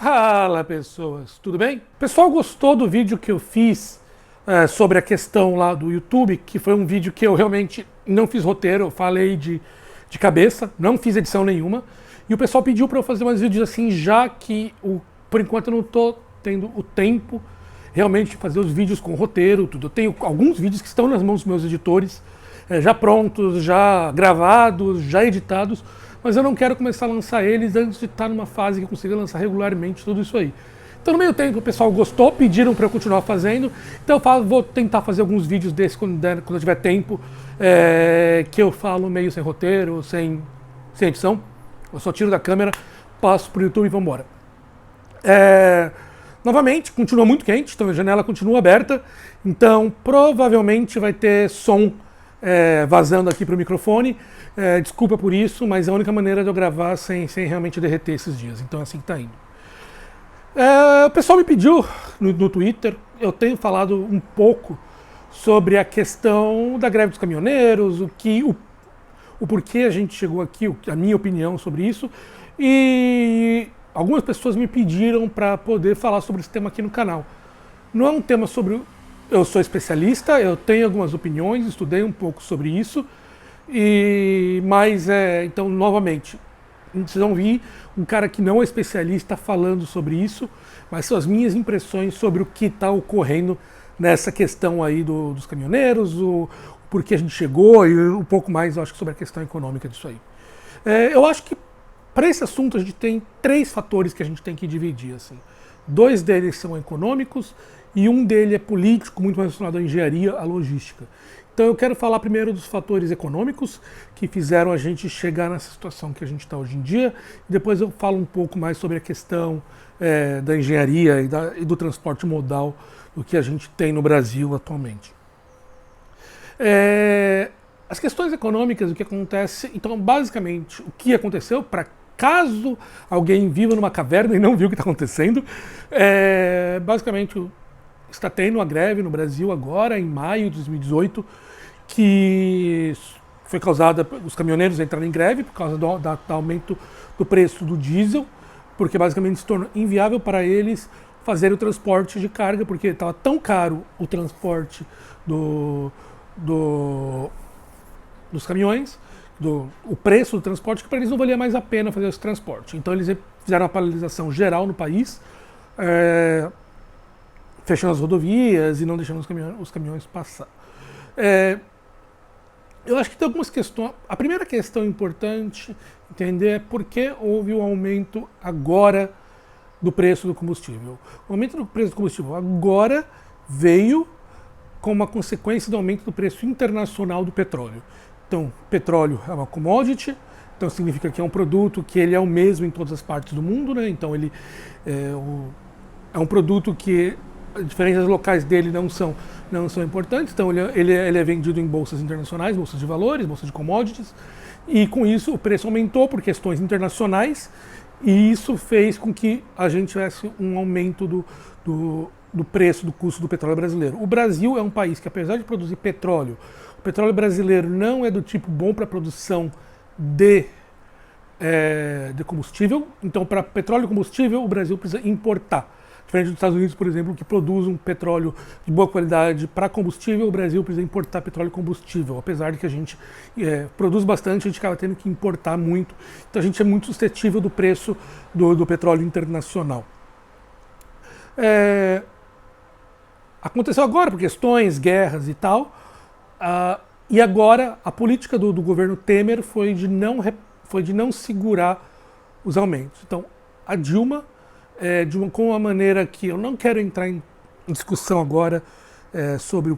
Fala pessoas, tudo bem? O pessoal gostou do vídeo que eu fiz sobre a questão lá do YouTube, que foi um vídeo que eu realmente não fiz roteiro, eu falei de cabeça, não fiz edição nenhuma. E o pessoal pediu para eu fazer mais vídeos assim, já que por enquanto eu não estou tendo o tempo realmente de fazer os vídeos com roteiro, tudo. Eu tenho alguns vídeos que estão nas mãos dos meus editores, já prontos, já gravados, já editados, mas eu não quero começar a lançar eles antes de estar numa fase que eu consiga lançar regularmente tudo isso aí. Então no meio tempo o pessoal gostou, pediram para eu continuar fazendo, então eu vou tentar fazer alguns vídeos desses quando eu tiver tempo, que eu falo meio sem roteiro, sem edição, eu só tiro da câmera, passo pro YouTube e vamos embora. Novamente, continua muito quente, então a janela continua aberta, então provavelmente vai ter som vazando aqui para o microfone. Desculpa por isso, mas é a única maneira de eu gravar sem realmente derreter esses dias, então é assim que tá indo. O pessoal me pediu no Twitter, eu tenho falado um pouco sobre a questão da greve dos caminhoneiros, o porquê a gente chegou aqui, a minha opinião sobre isso, e algumas pessoas me pediram para poder falar sobre esse tema aqui no canal. Não é um tema sobre... Eu sou especialista, eu tenho algumas opiniões, estudei um pouco sobre isso, mas então, novamente, vocês vão ver um cara que não é especialista falando sobre isso, mas são as minhas impressões sobre o que está ocorrendo nessa questão aí dos caminhoneiros, o porquê a gente chegou e um pouco mais, eu acho, sobre a questão econômica disso aí. Eu acho que para esse assunto a gente tem três fatores que a gente tem que dividir, assim. Dois deles são econômicos e um deles é político, muito mais relacionado à engenharia, à logística. Então eu quero falar primeiro dos fatores econômicos que fizeram a gente chegar nessa situação que a gente está hoje em dia, e depois eu falo um pouco mais sobre a questão da engenharia e do transporte modal do que a gente tem no Brasil atualmente. As questões econômicas, o que acontece, então basicamente o que aconteceu, para caso alguém viva numa caverna e não viu o que está acontecendo, basicamente está tendo uma greve no Brasil agora, em maio de 2018, que foi causada, os caminhoneiros entraram em greve por causa do aumento do preço do diesel, porque basicamente se tornou inviável para eles fazerem o transporte de carga, porque estava tão caro o transporte dos caminhões, o preço do transporte, que para eles não valia mais a pena fazer esse transporte. Então eles fizeram uma paralisação geral no país, fechando as rodovias e não deixando os caminhões passar. Eu acho que tem algumas questões. A primeira questão importante entender é por que houve um aumento agora do preço do combustível. O aumento do preço do combustível agora veio como uma consequência do aumento do preço internacional do petróleo. Então, petróleo é uma commodity, então significa que é um produto que ele é o mesmo em todas as partes do mundo, né? Então ele é um produto que as diferenças locais dele não são importantes, então ele é vendido em bolsas internacionais, bolsas de valores, bolsas de commodities, e com isso o preço aumentou por questões internacionais, e isso fez com que a gente tivesse um aumento do preço, do custo do petróleo brasileiro. O Brasil é um país que, apesar de produzir petróleo, o petróleo brasileiro não é do tipo bom para produção de combustível, então para petróleo e combustível o Brasil precisa importar. Diferente dos Estados Unidos, por exemplo, que produz um petróleo de boa qualidade para combustível, o Brasil precisa importar petróleo e combustível. Apesar de que a gente produz bastante, a gente acaba tendo que importar muito. Então a gente é muito suscetível do preço do petróleo internacional. Aconteceu agora por questões, guerras e tal, e agora a política do governo Temer foi de não segurar os aumentos. Então a Dilma, com uma maneira que eu não quero entrar em discussão agora sobre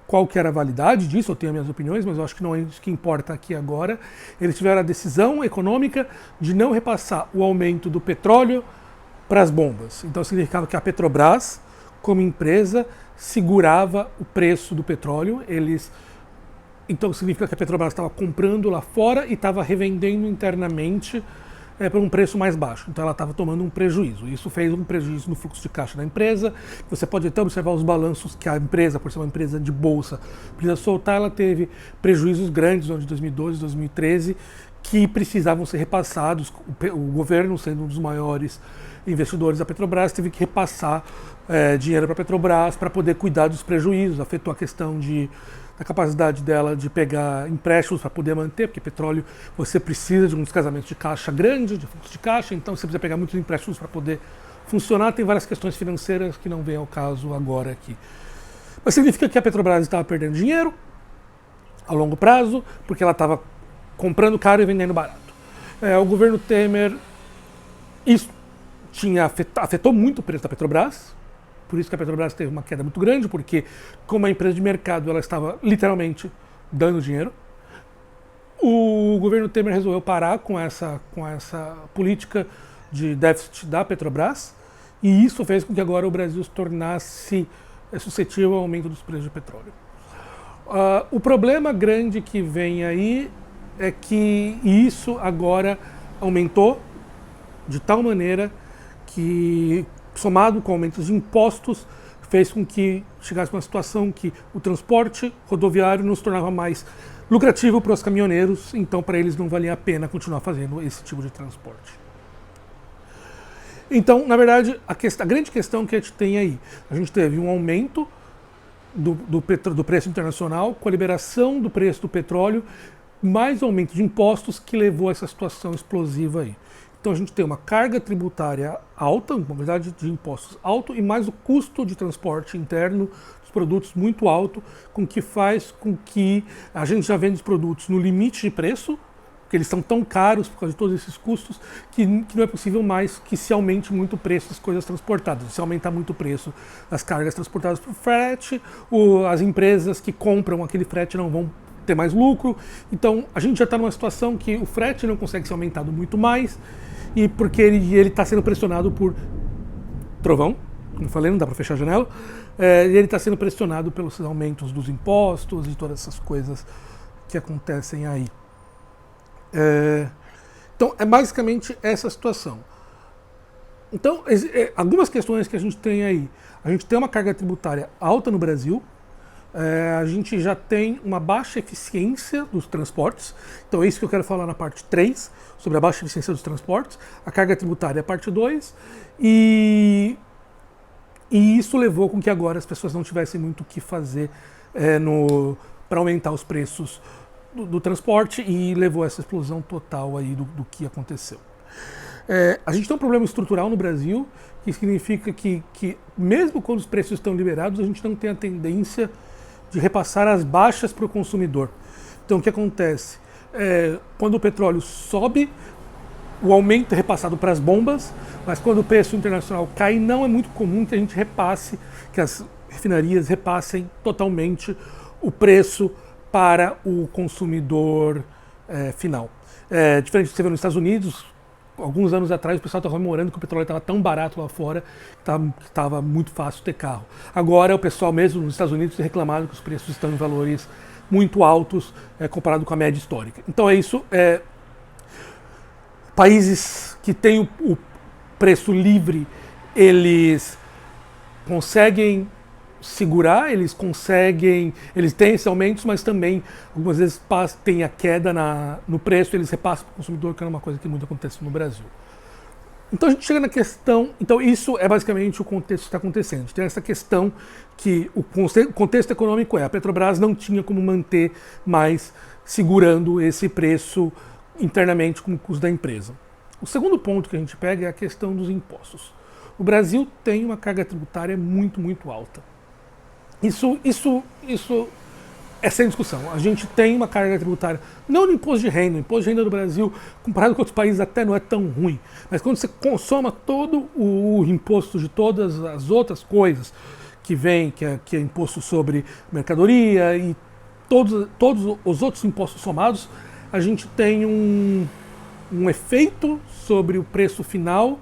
qual que era a validade disso, eu tenho as minhas opiniões, mas eu acho que não é isso que importa aqui agora. Eles tiveram a decisão econômica de não repassar o aumento do petróleo para as bombas. Então significava que a Petrobras, como empresa, segurava o preço do petróleo. Então significa que a Petrobras estava comprando lá fora e estava revendendo internamente por um preço mais baixo. Então ela estava tomando um prejuízo. Isso fez um prejuízo no fluxo de caixa da empresa. Você pode até observar os balanços que a empresa, por ser uma empresa de bolsa, precisa soltar. Ela teve prejuízos grandes no ano de 2012, 2013, que precisavam ser repassados. O governo, sendo um dos maiores investidores da Petrobras, teve que repassar dinheiro para a Petrobras para poder cuidar dos prejuízos. Afetou a questão da capacidade dela de pegar empréstimos para poder manter, porque petróleo você precisa de um descasamento de caixa grande, de fluxo de caixa, então você precisa pegar muitos empréstimos para poder funcionar. Tem várias questões financeiras que não vêm ao caso agora aqui. Mas significa que a Petrobras estava perdendo dinheiro a longo prazo, porque ela estava comprando caro e vendendo barato. O governo Temer, isso afetou muito o preço da Petrobras, por isso que a Petrobras teve uma queda muito grande, porque como uma empresa de mercado ela estava literalmente dando dinheiro. O governo Temer resolveu parar com essa política de déficit da Petrobras, e isso fez com que agora o Brasil se tornasse suscetível ao aumento dos preços de petróleo. O problema grande que vem aí é que isso agora aumentou de tal maneira que, somado com aumentos de impostos, fez com que chegasse uma situação que o transporte rodoviário não se tornava mais lucrativo para os caminhoneiros, então para eles não valia a pena continuar fazendo esse tipo de transporte. Então, na verdade, a grande questão que a gente tem aí, a gente teve um aumento do preço internacional com a liberação do preço do petróleo, mais aumento de impostos que levou a essa situação explosiva aí. Então a gente tem uma carga tributária alta, uma quantidade de impostos alto e mais o custo de transporte interno dos produtos muito alto, com que faz com que a gente já vende os produtos no limite de preço, porque eles são tão caros por causa de todos esses custos, que não é possível mais que se aumente muito o preço das coisas transportadas. Se aumentar muito o preço das cargas transportadas por frete, as empresas que compram aquele frete não vão ter mais lucro. Então a gente já está numa situação que o frete não consegue ser aumentado muito mais, e porque ele está sendo pressionado por trovão, como falei, não dá para fechar a janela, e ele está sendo pressionado pelos aumentos dos impostos e todas essas coisas que acontecem aí. Então é basicamente essa situação. Então, algumas questões que a gente tem aí. A gente tem uma carga tributária alta no Brasil, a gente já tem uma baixa eficiência dos transportes, então é isso que eu quero falar na parte 3, sobre a baixa eficiência dos transportes, a carga tributária é a parte 2, e isso levou com que agora as pessoas não tivessem muito o que fazer para aumentar os preços do transporte, e levou a essa explosão total aí do que aconteceu. A gente tem um problema estrutural no Brasil, que significa que mesmo quando os preços estão liberados, a gente não tem a tendência de repassar as baixas para o consumidor. Então o que acontece? Quando o petróleo sobe, o aumento é repassado para as bombas, mas quando o preço internacional cai, não é muito comum que a gente repasse, que as refinarias repassem totalmente o preço para o consumidor final. Diferente do que você vê nos Estados Unidos, alguns anos atrás o pessoal estava comemorando que o petróleo estava tão barato lá fora que estava muito fácil ter carro. Agora o pessoal mesmo nos Estados Unidos tem reclamado que os preços estão em valores muito altos comparado com a média histórica. Então é isso. Países que têm o preço livre, eles conseguem segurar, eles têm esses aumentos, mas também algumas vezes tem a queda no preço, eles repassam para o consumidor, que é uma coisa que muito acontece no Brasil. Então a gente chega na questão, então isso é basicamente o contexto que está acontecendo. Tem essa questão que o contexto econômico a Petrobras não tinha como manter mais segurando esse preço internamente com o custo da empresa. O segundo ponto que a gente pega é a questão dos impostos. O Brasil tem uma carga tributária muito, muito alta. Isso é sem discussão. A gente tem uma carga tributária, não no imposto de renda. O imposto de renda do Brasil, comparado com outros países, até não é tão ruim. Mas quando você consoma todo o imposto de todas as outras coisas que vem, que é imposto sobre mercadoria e todos os outros impostos somados, a gente tem um efeito sobre o preço final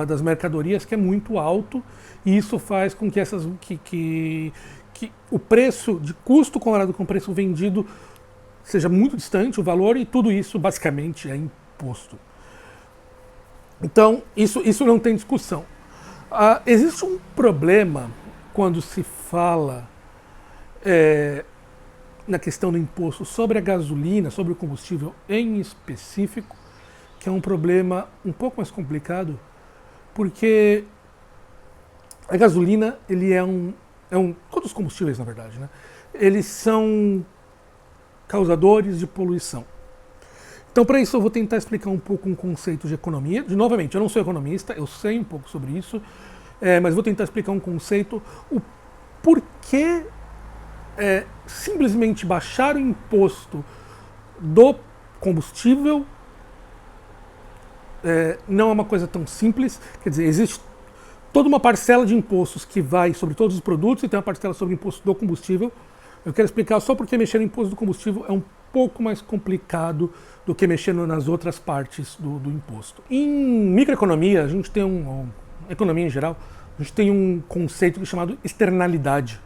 das mercadorias que é muito alto, e isso faz com que o preço de custo comparado com o preço vendido seja muito distante, o valor, e tudo isso basicamente é imposto. Então isso não tem discussão. Existe um problema quando se fala na questão do imposto sobre a gasolina, sobre o combustível em específico, que é um problema um pouco mais complicado, porque a gasolina, ele todos os combustíveis, na verdade, né? Eles são causadores de poluição. Então, para isso, eu vou tentar explicar um pouco um conceito de economia. Novamente, eu não sou economista, eu sei um pouco sobre isso, mas vou tentar explicar um conceito, o porquê simplesmente baixar o imposto do combustível não é uma coisa tão simples. Quer dizer, existe toda uma parcela de impostos que vai sobre todos os produtos e tem uma parcela sobre o imposto do combustível. Eu quero explicar só porque mexer no imposto do combustível é um pouco mais complicado do que mexendo nas outras partes do imposto. Em microeconomia, a gente tem economia em geral, a gente tem um conceito chamado externalidade.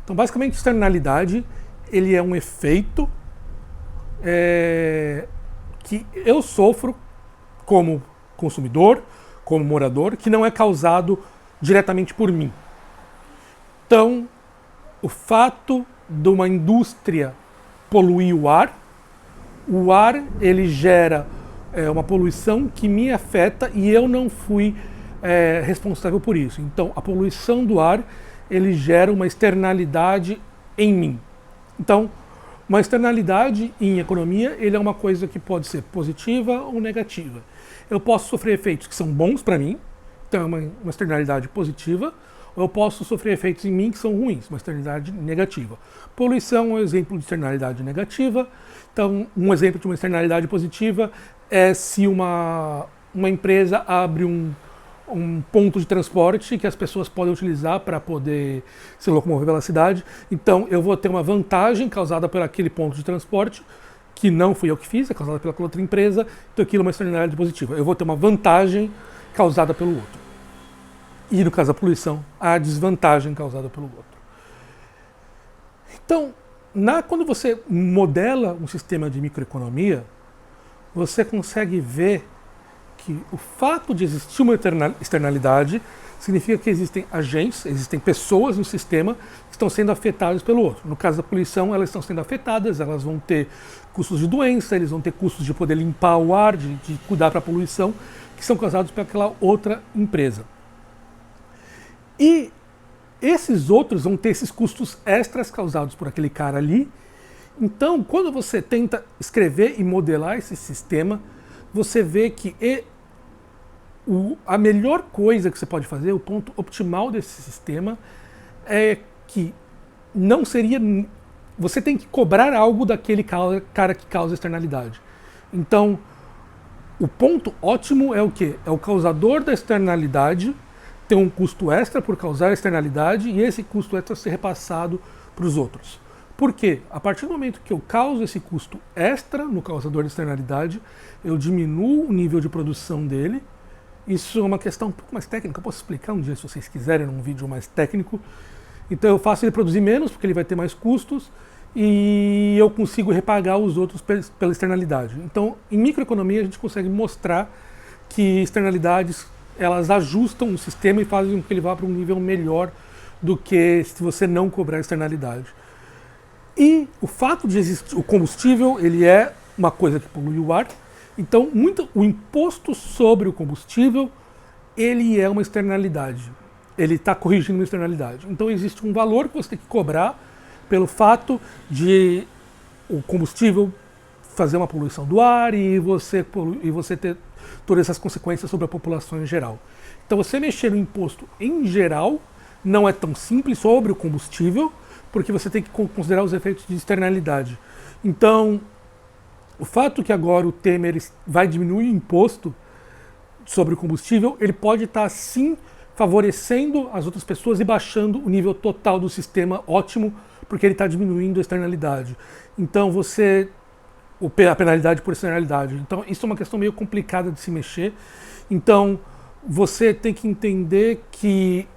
Então, basicamente, externalidade, ele é um efeito que eu sofro como consumidor, como morador, que não é causado diretamente por mim. Então, o fato de uma indústria poluir o ar ele gera uma poluição que me afeta e eu não fui responsável por isso. Então, a poluição do ar, ele gera uma externalidade em mim. Então, uma externalidade em economia, ele é uma coisa que pode ser positiva ou negativa. Eu posso sofrer efeitos que são bons para mim, então é uma externalidade positiva, ou eu posso sofrer efeitos em mim que são ruins, uma externalidade negativa. Poluição é um exemplo de externalidade negativa. Então, um exemplo de uma externalidade positiva é se uma empresa abre um ponto de transporte que as pessoas podem utilizar para poder se locomover pela cidade. Então, eu vou ter uma vantagem causada por aquele ponto de transporte, que não fui eu que fiz, é causada pela outra empresa, então aquilo é uma externalidade positiva. Eu vou ter uma vantagem causada pelo outro. E no caso da poluição, a desvantagem causada pelo outro. Então, quando você modela um sistema de microeconomia, você consegue ver que o fato de existir uma externalidade significa que existem agentes, existem pessoas no sistema que estão sendo afetadas pelo outro. No caso da poluição, elas estão sendo afetadas, elas vão ter custos de doença, eles vão ter custos de poder limpar o ar, de cuidar para a poluição, que são causados pelaquela outra empresa. E esses outros vão ter esses custos extras causados por aquele cara ali. Então, quando você tenta escrever e modelar esse sistema, você vê que a melhor coisa que você pode fazer, o ponto optimal desse sistema, é que não seria... Você tem que cobrar algo daquele cara que causa externalidade. Então, o ponto ótimo é o quê? É o causador da externalidade ter um custo extra por causar a externalidade e esse custo extra ser repassado para os outros. Por quê? A partir do momento que eu causo esse custo extra no causador da externalidade, eu diminuo o nível de produção dele. Isso é uma questão um pouco mais técnica, eu posso explicar um dia se vocês quiserem num vídeo mais técnico. Então eu faço ele produzir menos, porque ele vai ter mais custos, e eu consigo repagar os outros pela externalidade. Então, em microeconomia, a gente consegue mostrar que externalidades elas ajustam o sistema e fazem com que ele vá para um nível melhor do que se você não cobrar externalidade. E o fato de existir o combustível, ele é uma coisa que polui o ar. Então, o imposto sobre o combustível, ele é uma externalidade. Ele está corrigindo uma externalidade. Então, existe um valor que você tem que cobrar pelo fato de o combustível fazer uma poluição do ar e você ter todas essas consequências sobre a população em geral. Então, você mexer no imposto em geral não é tão simples sobre o combustível, porque você tem que considerar os efeitos de externalidade. Então, o fato que agora o Temer vai diminuir o imposto sobre o combustível, ele pode estar sim favorecendo as outras pessoas e baixando o nível total do sistema, ótimo, porque ele está diminuindo a externalidade. Então a penalidade por externalidade. Então isso é uma questão meio complicada de se mexer. Então você tem que entender que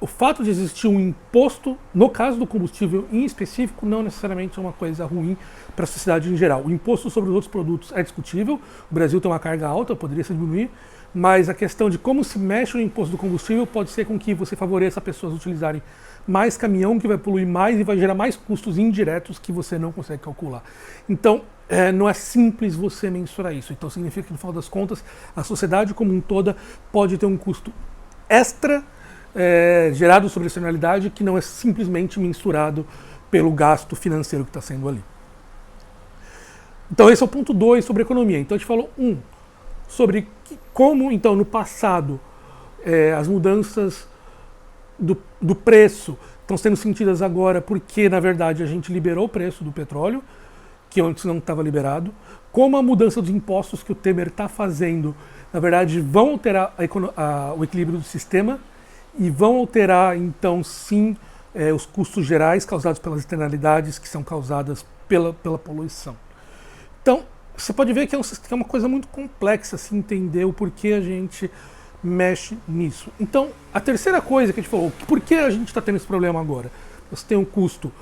o fato de existir um imposto, no caso do combustível em específico, não necessariamente é uma coisa ruim para a sociedade em geral. O imposto sobre os outros produtos é discutível, o Brasil tem uma carga alta, poderia se diminuir, mas a questão de como se mexe o imposto do combustível pode ser com que você favoreça pessoas a utilizarem mais caminhão, que vai poluir mais e vai gerar mais custos indiretos que você não consegue calcular. Então, não é simples você mensurar isso. Então, significa que, no final das contas, a sociedade como um toda pode ter um custo extra gerado sobre a externalidade que não é simplesmente mensurado pelo gasto financeiro que está sendo ali. Então, esse é o ponto 2 sobre economia. Então, a gente falou, sobre como, então, no passado, as mudanças do preço estão sendo sentidas agora porque, na verdade, a gente liberou o preço do petróleo, que antes não estava liberado. Como a mudança dos impostos que o Temer está fazendo, na verdade, vão alterar o equilíbrio do sistema e vão alterar, então, sim, os custos gerais causados pelas externalidades que são causadas pela poluição. Então, você pode ver que é uma coisa muito complexa se entender o porquê a gente mexe nisso. Então, a terceira coisa que a gente falou, por que a gente está tendo esse problema agora? Você tem o custo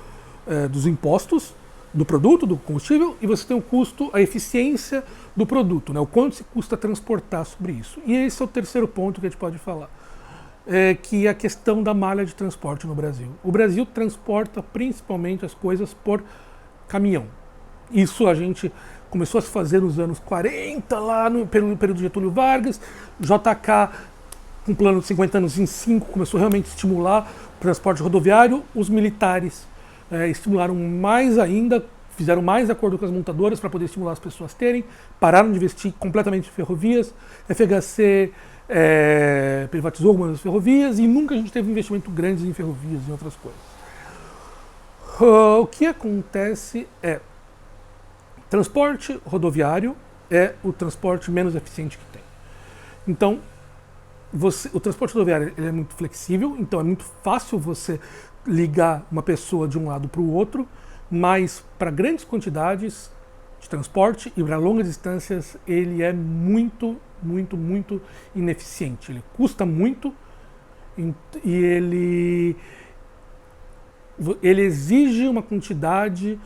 dos impostos, do produto, do combustível, e você tem o custo, a eficiência do produto, né? O quanto se custa transportar sobre isso. E esse é o terceiro ponto que a gente pode falar, que é a questão da malha de transporte no Brasil. O Brasil transporta principalmente as coisas por caminhão. Isso a gente começou a se fazer nos anos 40, lá no período de Getúlio Vargas. JK, com um plano de 50 anos em 5, começou realmente a estimular o transporte rodoviário. Os militares estimularam mais ainda, fizeram mais acordo com as montadoras para poder estimular as pessoas a terem, pararam de investir completamente em ferrovias. FHC privatizou algumas das ferrovias e nunca a gente teve investimento grande em ferrovias e outras coisas. O que acontece transporte rodoviário é o transporte menos eficiente que tem. Então, o transporte rodoviário ele é muito flexível, então é muito fácil você ligar uma pessoa de um lado para o outro, mas para grandes quantidades de transporte e para longas distâncias ele é muito, muito, muito ineficiente. Ele custa muito e ele exige uma quantidade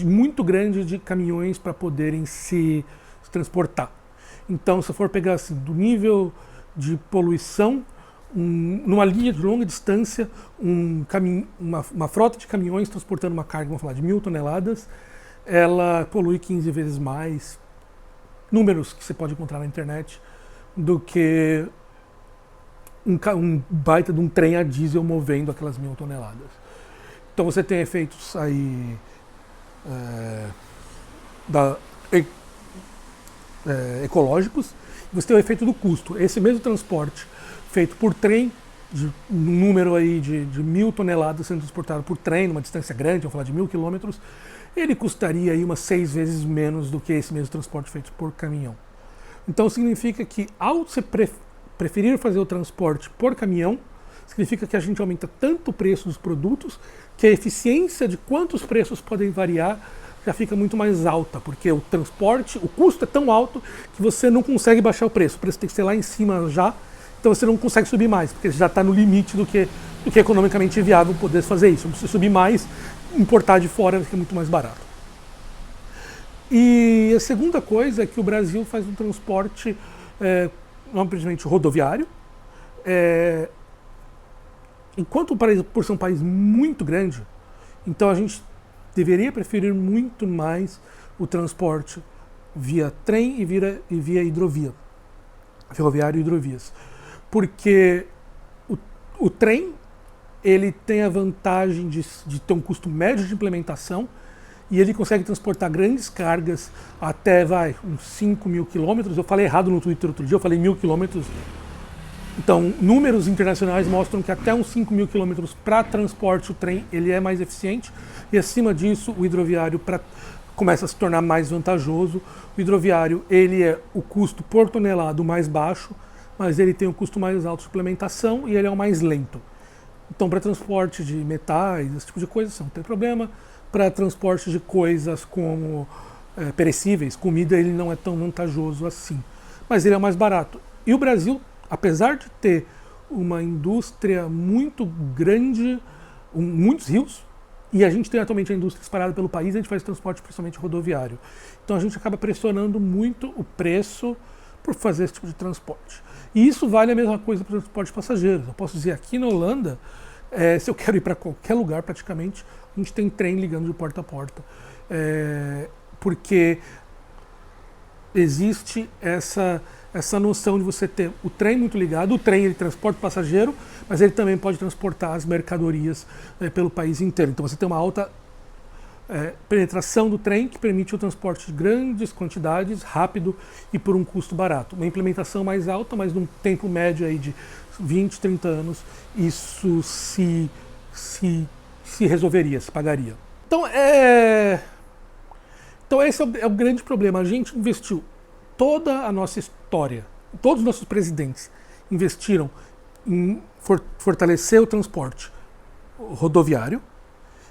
muito grande de caminhões para poderem se transportar. Então, se for pegar assim, do nível de poluição, numa linha de longa distância, uma frota de caminhões transportando uma carga, vamos falar, de 1.000 toneladas, ela polui 15 vezes mais, números que você pode encontrar na internet, do que um baita de um trem a diesel movendo aquelas 1.000 toneladas. Então você tem efeitos aí ecológicos, você tem o efeito do custo. Esse mesmo transporte feito por trem, um número aí de 1.000 toneladas sendo transportado por trem, numa distância grande, vamos falar de 1.000 quilômetros, ele custaria aí umas 6 vezes menos do que esse mesmo transporte feito por caminhão. Então significa que ao se preferir fazer o transporte por caminhão, significa que a gente aumenta tanto o preço dos produtos que a eficiência de quantos preços podem variar já fica muito mais alta, porque o transporte, o custo é tão alto que você não consegue baixar o preço tem que ser lá em cima já, então você não consegue subir mais, porque já está no limite do que é economicamente viável poder fazer isso. Se você subir mais, importar de fora fica muito mais barato. E a segunda coisa é que o Brasil faz um transporte não simplesmente rodoviário, enquanto por ser um país muito grande, então a gente deveria preferir muito mais o transporte via trem e via hidrovia, ferroviário e hidrovias. Porque o trem ele tem a vantagem de ter um custo médio de implementação e ele consegue transportar grandes cargas até uns 5.000 quilômetros. Eu falei errado no Twitter outro dia, eu falei 1.000 quilômetros. Então, números internacionais mostram que até uns 5.000 quilômetros para transporte o trem ele é mais eficiente e acima disso o hidroviário começa a se tornar mais vantajoso. O hidroviário ele é o custo por tonelada mais baixo, mas ele tem um custo mais alto de implementação e ele é o mais lento. Então, para transporte de metais, esse tipo de coisa, você não tem problema. Para transporte de coisas como perecíveis, comida, ele não é tão vantajoso assim. Mas ele é mais barato. E o Brasil, apesar de ter uma indústria muito grande, muitos rios, e a gente tem atualmente a indústria espalhada pelo país, a gente faz transporte principalmente rodoviário. Então a gente acaba pressionando muito o preço por fazer esse tipo de transporte. E isso vale a mesma coisa para o transporte de passageiros. Eu posso dizer, aqui na Holanda, se eu quero ir para qualquer lugar, praticamente, a gente tem trem ligando de porta a porta. Porque existe essa noção de você ter o trem muito ligado. O trem ele transporta o passageiro, mas ele também pode transportar as mercadorias pelo país inteiro. Então você tem uma alta penetração do trem que permite o transporte de grandes quantidades, rápido e por um custo barato. Uma implementação mais alta, mas num tempo médio aí de 20, 30 anos, isso se resolveria, se pagaria. Então esse é o grande problema. A gente investiu toda a nossa história, todos os nossos presidentes investiram em fortalecer o transporte rodoviário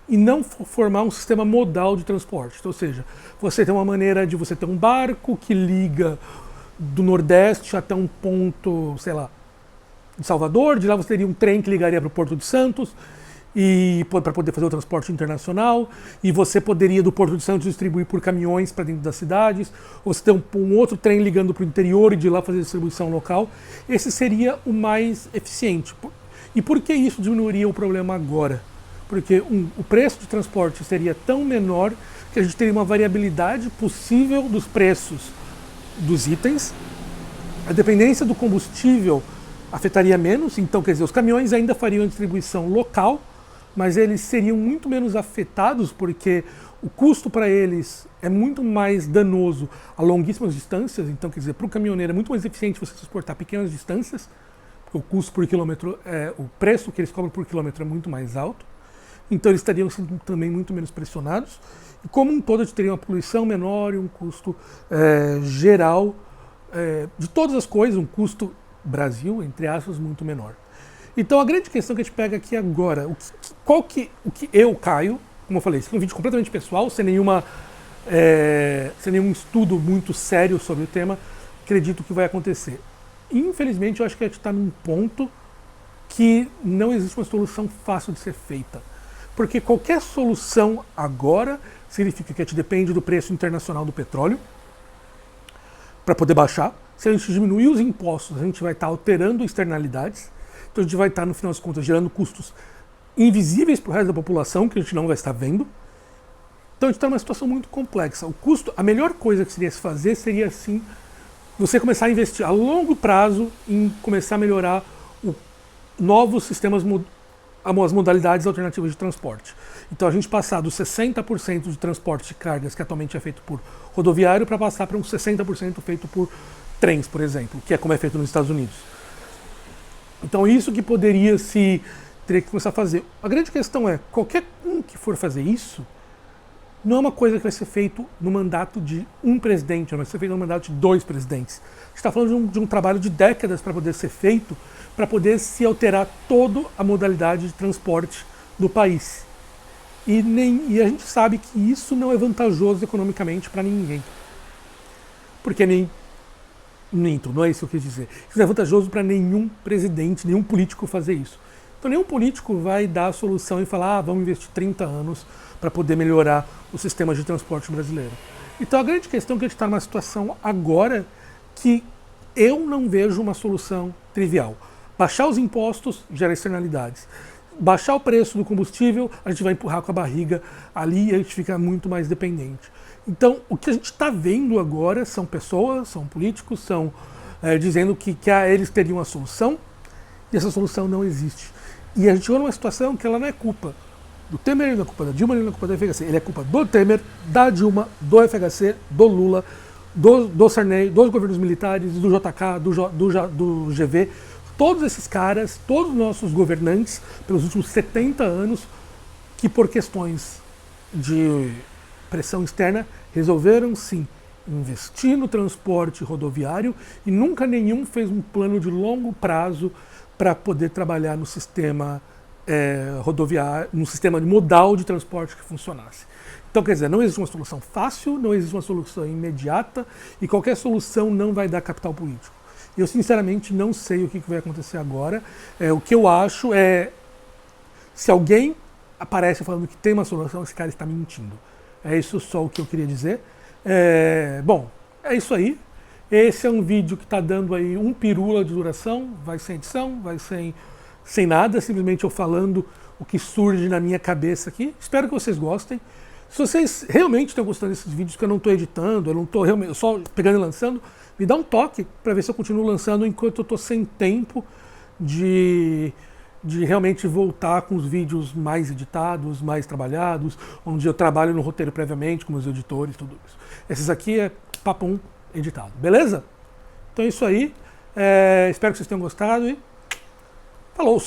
e não formar um sistema modal de transporte. Então, ou seja, você tem uma maneira de você ter um barco que liga do Nordeste até um ponto, sei lá, de Salvador, de lá você teria um trem que ligaria para o Porto de Santos e para poder fazer o transporte internacional, e você poderia do Porto de Santos distribuir por caminhões para dentro das cidades, ou você tem um outro trem ligando para o interior e de lá fazer distribuição local. Esse seria o mais eficiente. E por que isso diminuiria o problema agora? Porque o preço de transporte seria tão menor que a gente teria uma variabilidade possível dos preços dos itens, a dependência do combustível afetaria menos, então quer dizer, os caminhões ainda fariam a distribuição local, mas eles seriam muito menos afetados porque o custo para eles é muito mais danoso a longuíssimas distâncias, então quer dizer, para o caminhoneiro é muito mais eficiente você transportar pequenas distâncias, porque o custo por quilômetro, o preço que eles cobram por quilômetro é muito mais alto. Então eles estariam sendo também muito menos pressionados. E como um todo, a gente teria uma poluição menor e um custo geral de todas as coisas, um custo Brasil, entre aspas, muito menor. Então a grande questão que a gente pega aqui agora, o que eu, Caio, como eu falei, esse é um vídeo completamente pessoal, sem nenhum estudo muito sério sobre o tema, acredito que vai acontecer. Infelizmente, eu acho que a gente está num ponto que não existe uma solução fácil de ser feita. Porque qualquer solução agora significa que a gente depende do preço internacional do petróleo para poder baixar. Se a gente diminuir os impostos, a gente vai estar alterando externalidades. Então a gente vai estar, no final das contas, gerando custos invisíveis para o resto da população, que a gente não vai estar vendo. Então a gente está numa situação muito complexa. A melhor coisa que seria se fazer seria, assim, você começar a investir a longo prazo em começar a melhorar novos sistemas, as modalidades alternativas de transporte. Então a gente passar dos 60% de transporte de cargas que atualmente é feito por rodoviário para passar para uns 60% feito por trens, por exemplo, que é como é feito nos Estados Unidos. Então isso que teria que começar a fazer. A grande questão é, qualquer um que for fazer isso, não é uma coisa que vai ser feito no mandato de um presidente, não vai ser feito no mandato de 2 presidentes. A gente está falando de um trabalho de décadas para poder ser feito, para poder se alterar toda a modalidade de transporte do país. E a gente sabe que isso não é vantajoso economicamente para ninguém. Porque não é isso que eu quis dizer. Isso não é vantajoso para nenhum presidente, nenhum político fazer isso. Então nenhum político vai dar a solução e falar, vamos investir 30 anos para poder melhorar o sistema de transporte brasileiro. Então a grande questão é que a gente está numa situação agora que eu não vejo uma solução trivial. Baixar os impostos gera externalidades. Baixar o preço do combustível, a gente vai empurrar com a barriga ali e a gente fica muito mais dependente. Então, o que a gente está vendo agora são pessoas, são políticos, são dizendo que eles teriam uma solução e essa solução não existe. E a gente chegou numa situação que ela não é culpa do Temer, não é culpa da Dilma, não é culpa do FHC. Ele é culpa do Temer, da Dilma, do FHC, do Lula, do Sarney, dos governos militares, do JK, do GV. Todos esses caras, todos os nossos governantes, pelos últimos 70 anos, que por questões de pressão externa, resolveram sim investir no transporte rodoviário e nunca nenhum fez um plano de longo prazo para poder trabalhar no sistema rodoviário, no sistema modal de transporte que funcionasse. Então, quer dizer, não existe uma solução fácil, não existe uma solução imediata e qualquer solução não vai dar capital político. Eu, sinceramente, não sei o que vai acontecer agora. O que eu acho é, se alguém aparece falando que tem uma solução, esse cara está mentindo. É isso só o que eu queria dizer. Bom, é isso aí. Esse é um vídeo que está dando aí um pirula de duração, vai sem edição, vai sem nada, simplesmente eu falando o que surge na minha cabeça aqui. Espero que vocês gostem. Se vocês realmente estão gostando desses vídeos que eu não estou editando, eu não estou realmente só pegando e lançando, me dá um toque para ver se eu continuo lançando enquanto eu estou sem tempo de realmente voltar com os vídeos mais editados, mais trabalhados, onde eu trabalho no roteiro previamente com meus editores, tudo isso. Esses aqui é papum editado, beleza? Então é isso aí. Espero que vocês tenham gostado e falou!